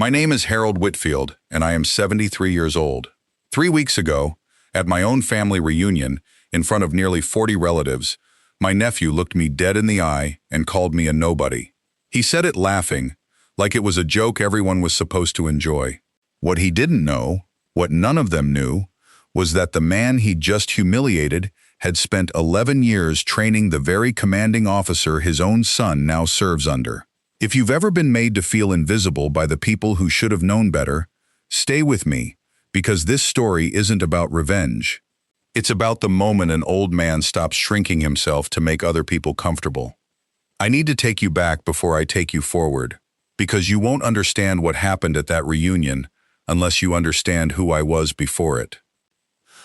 My name is Harold Whitfield, and I am 73 years old. 3 weeks ago, at my own family reunion, in front of nearly 40 relatives, my nephew looked me dead in the eye and called me a nobody. He said it laughing, like it was a joke everyone was supposed to enjoy. What he didn't know, what none of them knew, was that the man he'd just humiliated had spent 11 years training the very commanding officer his own son now serves under. If you've ever been made to feel invisible by the people who should have known better, stay with me, because this story isn't about revenge. It's about the moment an old man stops shrinking himself to make other people comfortable. I need to take you back before I take you forward, because you won't understand what happened at that reunion unless you understand who I was before it.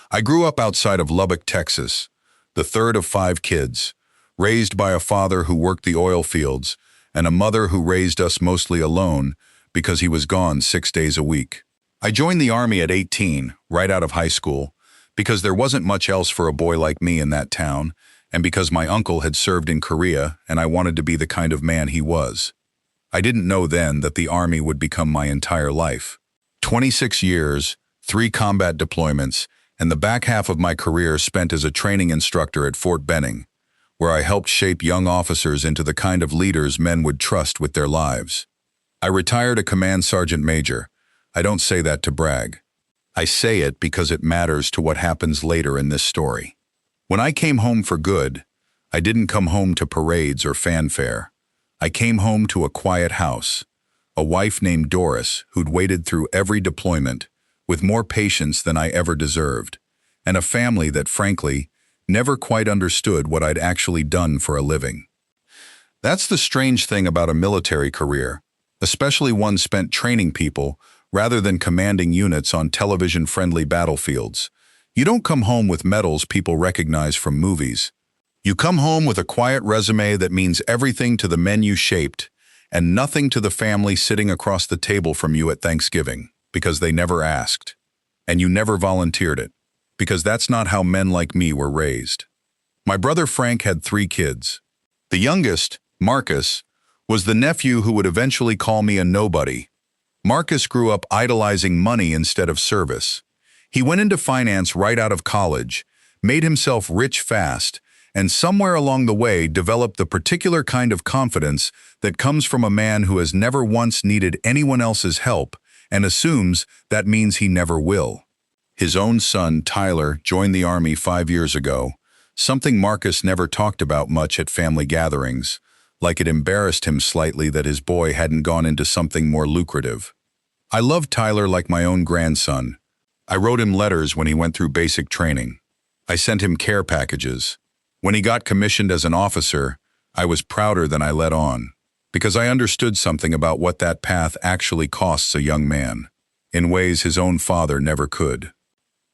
I grew up outside of Lubbock, Texas, the third of 5 kids, raised by a father who worked the oil fields and a mother who raised us mostly alone because he was gone 6 days a week. I joined the Army at 18, right out of high school, because there wasn't much else for a boy like me in that town, and because my uncle had served in Korea and I wanted to be the kind of man he was. I didn't know then that the Army would become my entire life. 26 years, 3 combat deployments, and the back half of my career spent as a training instructor at Fort Benning, where I helped shape young officers into the kind of leaders men would trust with their lives. I retired a command sergeant major. I don't say that to brag. I say it because it matters to what happens later in this story. When I came home for good, I didn't come home to parades or fanfare. I came home to a quiet house, a wife named Doris who'd waited through every deployment with more patience than I ever deserved, and a family that, frankly, never quite understood what I'd actually done for a living. That's the strange thing about a military career, especially one spent training people rather than commanding units on television-friendly battlefields. You don't come home with medals people recognize from movies. You come home with a quiet resume that means everything to the men you shaped and nothing to the family sitting across the table from you at Thanksgiving, because they never asked. And you never volunteered it, because that's not how men like me were raised. My brother Frank had 3 kids. The youngest, Marcus, was the nephew who would eventually call me a nobody. Marcus grew up idolizing money instead of service. He went into finance right out of college, made himself rich fast, and somewhere along the way developed the particular kind of confidence that comes from a man who has never once needed anyone else's help and assumes that means he never will. His own son, Tyler, joined the Army 5 years ago, something Marcus never talked about much at family gatherings, like it embarrassed him slightly that his boy hadn't gone into something more lucrative. I loved Tyler like my own grandson. I wrote him letters when he went through basic training. I sent him care packages. When he got commissioned as an officer, I was prouder than I let on, because I understood something about what that path actually costs a young man, in ways his own father never could.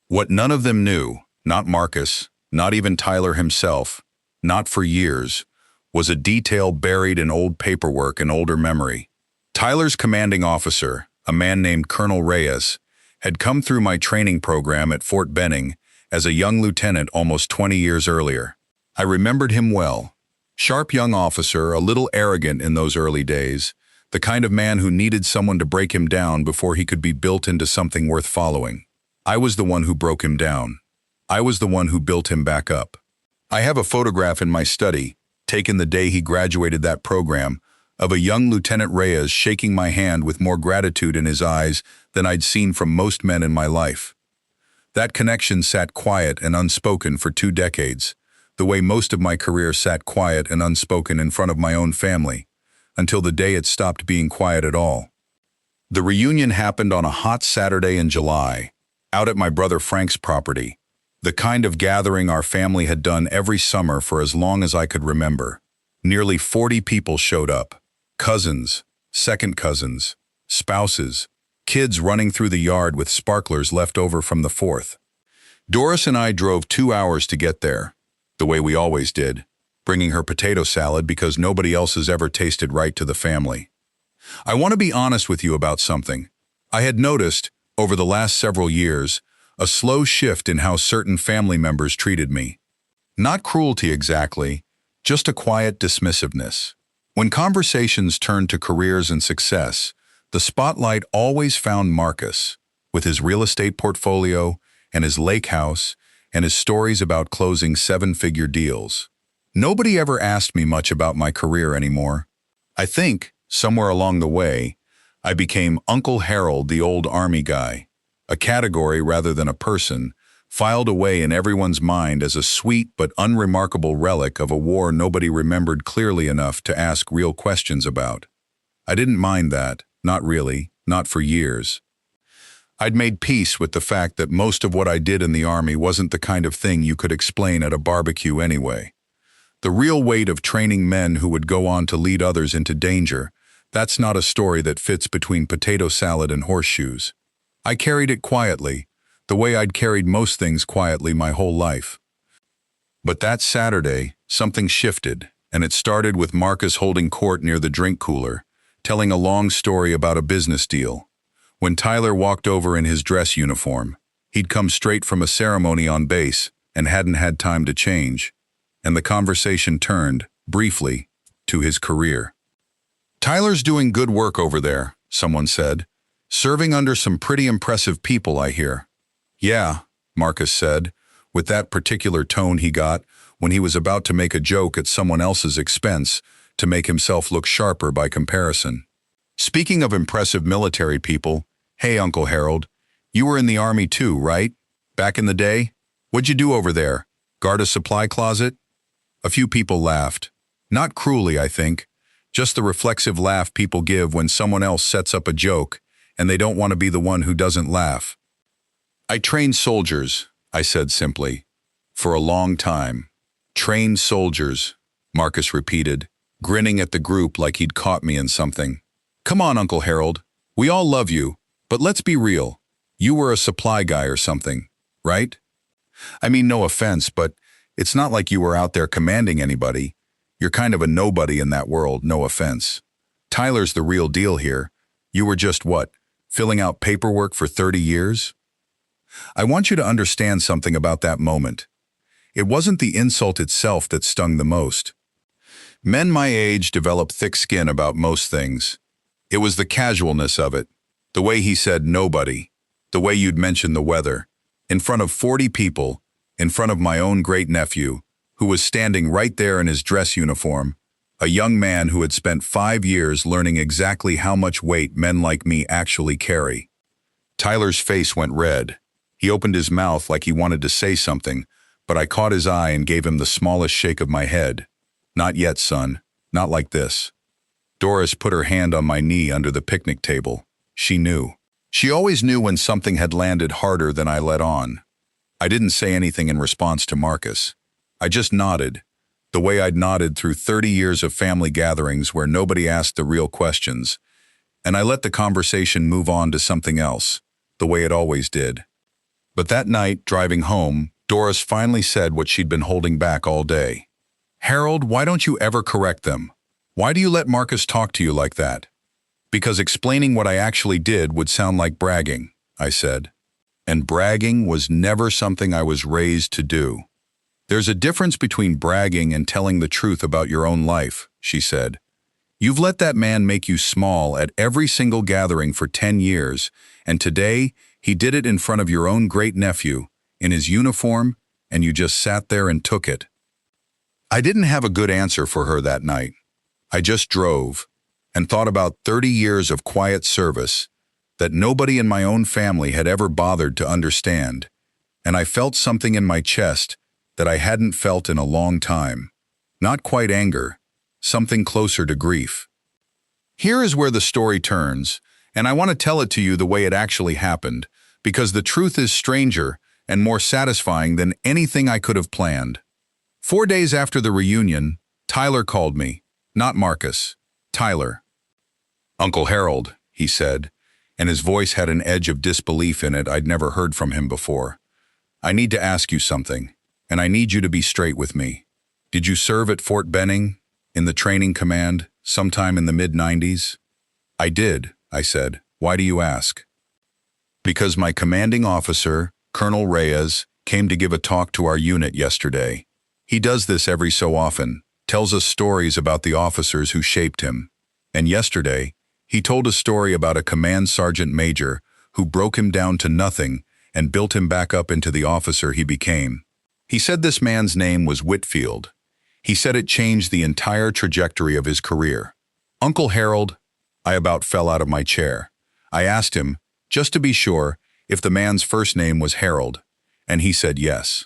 What none of them knew, not Marcus, not even Tyler himself, not for years, was a detail buried in old paperwork and older memory. Tyler's commanding officer, a man named Colonel Reyes, had come through my training program at Fort Benning as a young lieutenant almost 20 years earlier. I remembered him well. Sharp young officer, a little arrogant in those early days, the kind of man who needed someone to break him down before he could be built into something worth following. I was the one who broke him down. I was the one who built him back up. I have a photograph in my study, taken the day he graduated that program, of a young Lieutenant Reyes shaking my hand with more gratitude in his eyes than I'd seen from most men in my life. That connection sat quiet and unspoken for 2 decades, the way most of my career sat quiet and unspoken in front of my own family, until the day it stopped being quiet at all. The reunion happened on a hot Saturday in July, out at my brother Frank's property, the kind of gathering our family had done every summer for as long as I could remember. Nearly 40 people showed up. Cousins, second cousins, spouses, kids running through the yard with sparklers left over from the 4th. Doris and I drove 2 hours to get there, the way we always did, bringing her potato salad because nobody else has ever tasted right to the family. I want to be honest with you about something. I had noticed, over the last several years, a slow shift in how certain family members treated me. Not cruelty exactly, just a quiet dismissiveness. When conversations turned to careers and success, The spotlight always found Marcus, with his real estate portfolio and his lake house and his stories about closing seven-figure deals. Nobody ever asked me much about my career anymore. I think, somewhere along the way, I became Uncle Harold, the old army guy, a category rather than a person, filed away in everyone's mind as a sweet but unremarkable relic of a war nobody remembered clearly enough to ask real questions about. I didn't mind that, not really, not for years. I'd made peace with the fact that most of what I did in the Army wasn't the kind of thing you could explain at a barbecue anyway. The real weight of training men who would go on to lead others into danger, that's not a story that fits between potato salad and horseshoes. I carried it quietly, the way I'd carried most things quietly my whole life. But that Saturday, something shifted, and it started with Marcus holding court near the drink cooler, telling a long story about a business deal. When Tyler walked over in his dress uniform, he'd come straight from a ceremony on base and hadn't had time to change, and the conversation turned, briefly, to his career. "Tyler's doing good work over there," someone said. "Serving under some pretty impressive people, I hear." "Yeah," Marcus said, with that particular tone he got when he was about to make a joke at someone else's expense to make himself look sharper by comparison. "Speaking of impressive military people, hey, Uncle Harold, you were in the Army too, right? Back in the day? What'd you do over there? Guard a supply closet?" A few people laughed. Not cruelly, I think, just the reflexive laugh people give when someone else sets up a joke and they don't want to be the one who doesn't laugh. "I trained soldiers," I said simply. "For a long time." "Trained soldiers," Marcus repeated, grinning at the group like he'd caught me in something. "Come on, Uncle Harold. We all love you, but let's be real. You were a supply guy or something, right? I mean, no offense, but it's not like you were out there commanding anybody. You're kind of a nobody in that world, no offense. Tyler's the real deal here. You were just what, filling out paperwork for 30 years? I want you to understand something about that moment. It wasn't the insult itself that stung the most. Men my age develop thick skin about most things. It was the casualness of it, the way he said nobody, the way you'd mention the weather, in front of 40 people, in front of my own great nephew, who was standing right there in his dress uniform, a young man who had spent 5 years learning exactly how much weight men like me actually carry. Tyler's face went red. He opened his mouth like he wanted to say something, but I caught his eye and gave him the smallest shake of my head. "Not yet, son. Not like this." Doris put her hand on my knee under the picnic table. She knew. She always knew when something had landed harder than I let on. I didn't say anything in response to Marcus. I just nodded, the way I'd nodded through 30 years of family gatherings where nobody asked the real questions, and I let the conversation move on to something else, the way it always did. But that night, driving home, Doris finally said what she'd been holding back all day. "Harold, why don't you ever correct them? Why do you let Marcus talk to you like that?" "Because explaining what I actually did would sound like bragging," I said. And bragging was never something I was raised to do. "There's a difference between bragging and telling the truth about your own life," she said. "You've let that man make you small at every single gathering for 10 years, and today he did it in front of your own great nephew, in his uniform, and you just sat there and took it." I didn't have a good answer for her that night. I just drove and thought about 30 years of quiet service that nobody in my own family had ever bothered to understand, and I felt something in my chest that I hadn't felt in a long time. Not quite anger, something closer to grief. Here is where the story turns, and I want to tell it to you the way it actually happened, because the truth is stranger and more satisfying than anything I could have planned. 4 days after the reunion, Tyler called me. Not Marcus, Tyler. "Uncle Harold," he said, and his voice had an edge of disbelief in it I'd never heard from him before. "I need to ask you something, and I need you to be straight with me. Did you serve at Fort Benning, in the training command, sometime in the mid-90s? "I did," I said. "Why do you ask?" "Because my commanding officer, Colonel Reyes, came to give a talk to our unit yesterday. He does this every so often, tells us stories about the officers who shaped him. And yesterday, He told a story about a command sergeant major who broke him down to nothing and built him back up into the officer he became. He said this man's name was Whitfield. He said it changed the entire trajectory of his career. Uncle Harold, I about fell out of my chair. I asked him, just to be sure, if the man's first name was Harold, and he said yes.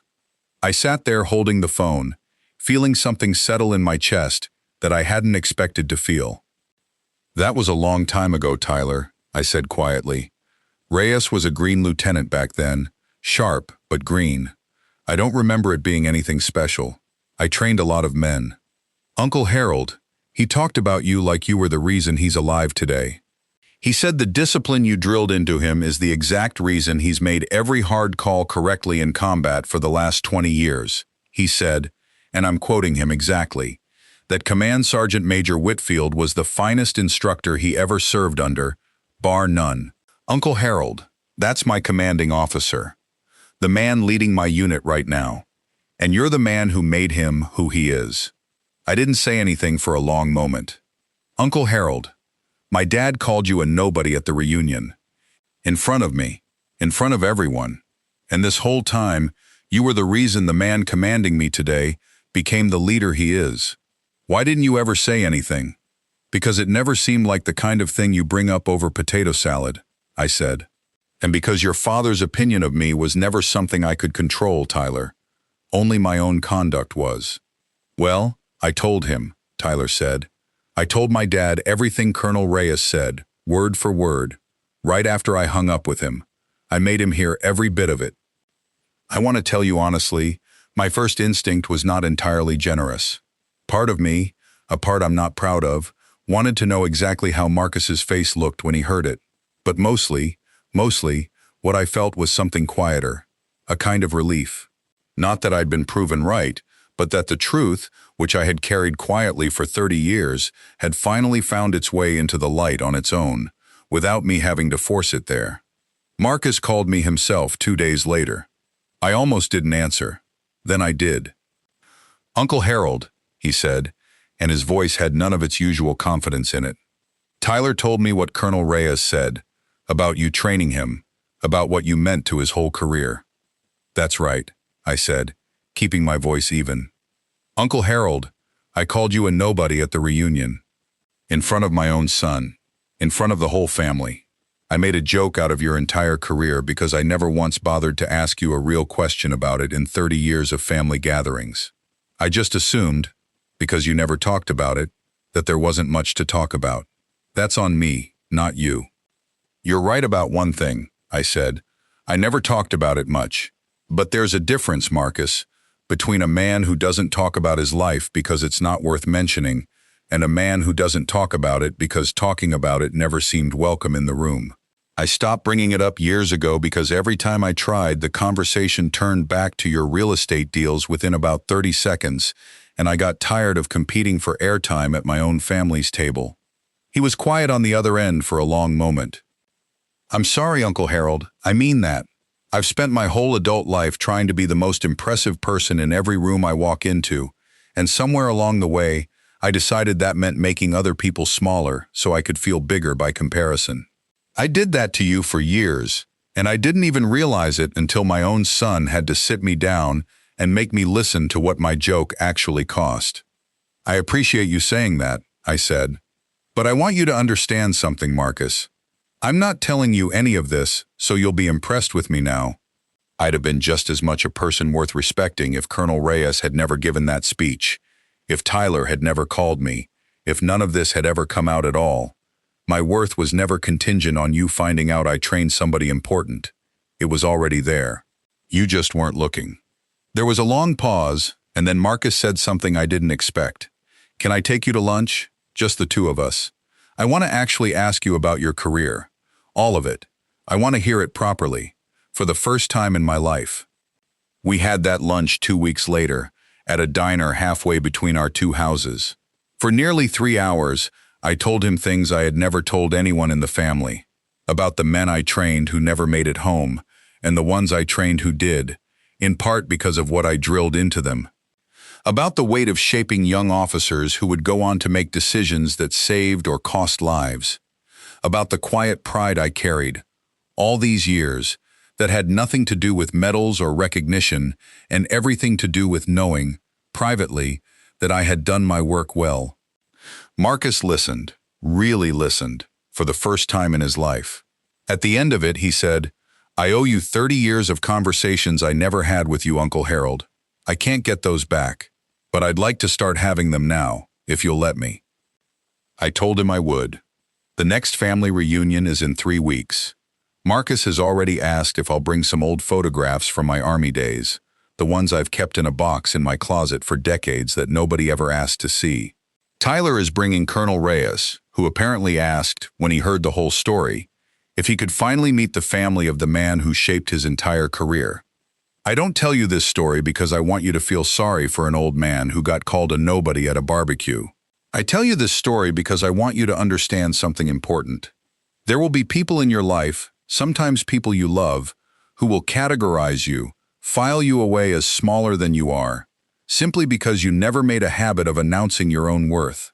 I sat there holding the phone, feeling something settle in my chest that I hadn't expected to feel. That was a long time ago, Tyler, I said quietly. Reyes was a green lieutenant back then, sharp but green. I don't remember it being anything special. I trained a lot of men. Uncle Harold, he talked about you like you were the reason he's alive today. He said the discipline you drilled into him is the exact reason he's made every hard call correctly in combat for the last 20 years. He said, and I'm quoting him exactly, that Command Sergeant Major Whitfield was the finest instructor he ever served under, bar none. Uncle Harold, that's my commanding officer, the man leading my unit right now, and you're the man who made him who he is. I didn't say anything for a long moment. Uncle Harold, my dad called you a nobody at the reunion. In front of me, in front of everyone. And this whole time, you were the reason the man commanding me today became the leader he is. Why didn't you ever say anything? Because it never seemed like the kind of thing you bring up over potato salad, I said. And because your father's opinion of me was never something I could control, Tyler. Only my own conduct was. Well, I told him, Tyler said. I told my dad everything Colonel Reyes said, word for word, right after I hung up with him. I made him hear every bit of it. I want to tell you honestly, my first instinct was not entirely generous. Part of me, a part I'm not proud of, wanted to know exactly how Marcus's face looked when he heard it. But mostly, what I felt was something quieter, a kind of relief. Not that I'd been proven right, but that the truth, which I had carried quietly for 30 years, had finally found its way into the light on its own, without me having to force it there. Marcus called me himself 2 days later. I almost didn't answer. Then I did. Uncle Harold, he said, and his voice had none of its usual confidence in it. Tyler told me what Colonel Reyes said, about you training him, about what you meant to his whole career. That's right, I said, keeping my voice even. Uncle Harold, I called you a nobody at the reunion. In front of my own son, in front of the whole family. I made a joke out of your entire career because I never once bothered to ask you a real question about it in 30 years of family gatherings. I just assumed, because you never talked about it, that there wasn't much to talk about. That's on me, not you. You're right about one thing, I said. I never talked about it much. But there's a difference, Marcus, between a man who doesn't talk about his life because it's not worth mentioning and a man who doesn't talk about it because talking about it never seemed welcome in the room. I stopped bringing it up years ago because every time I tried, the conversation turned back to your real estate deals within about 30 seconds, and I got tired of competing for airtime at my own family's table. He was quiet on the other end for a long moment. I'm sorry, Uncle Harold, I mean that. I've spent my whole adult life trying to be the most impressive person in every room I walk into, and somewhere along the way, I decided that meant making other people smaller so I could feel bigger by comparison. I did that to you for years, and I didn't even realize it until my own son had to sit me down and make me listen to what my joke actually cost. I appreciate you saying that, I said. But I want you to understand something, Marcus. I'm not telling you any of this so you'll be impressed with me now. I'd have been just as much a person worth respecting if Colonel Reyes had never given that speech, if Tyler had never called me, if none of this had ever come out at all. My worth was never contingent on you finding out I trained somebody important. It was already there. You just weren't looking. There was a long pause, and then Marcus said something I didn't expect. Can I take you to lunch? Just the two of us. I want to actually ask you about your career. All of it. I want to hear it properly. For the first time in my life. We had that lunch 2 weeks later, at a diner halfway between our two houses. For nearly 3 hours, I told him things I had never told anyone in the family. About the men I trained who never made it home, and the ones I trained who did, in part because of what I drilled into them. About the weight of shaping young officers who would go on to make decisions that saved or cost lives. about the quiet pride I carried all these years that had nothing to do with medals or recognition and everything to do with knowing, privately, that I had done my work well. Marcus listened, really listened, for the first time in his life. At the end of it, he said, "I owe you 30 years of conversations I never had with you, Uncle Harold. I can't get those back, but I'd like to start having them now, if you'll let me." I told him I would. The next family reunion is in 3 weeks. Marcus has already asked if I'll bring some old photographs from my Army days, the ones I've kept in a box in my closet for decades that nobody ever asked to see. Tyler is bringing Colonel Reyes, who apparently asked, when he heard the whole story, if he could finally meet the family of the man who shaped his entire career. I don't tell you this story because I want you to feel sorry for an old man who got called a nobody at a barbecue. I tell you this story because I want you to understand something important. There will be people in your life, sometimes people you love, who will categorize you, file you away as smaller than you are, simply because you never made a habit of announcing your own worth.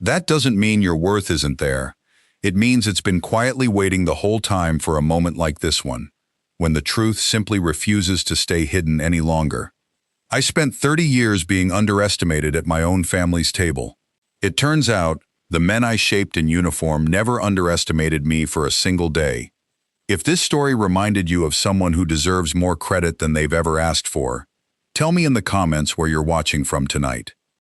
That doesn't mean your worth isn't there. It means it's been quietly waiting the whole time for a moment like this one, when the truth simply refuses to stay hidden any longer. I spent 30 years being underestimated at my own family's table. It turns out, the men I shaped in uniform never underestimated me for a single day. If this story reminded you of someone who deserves more credit than they've ever asked for, tell me in the comments where you're watching from tonight.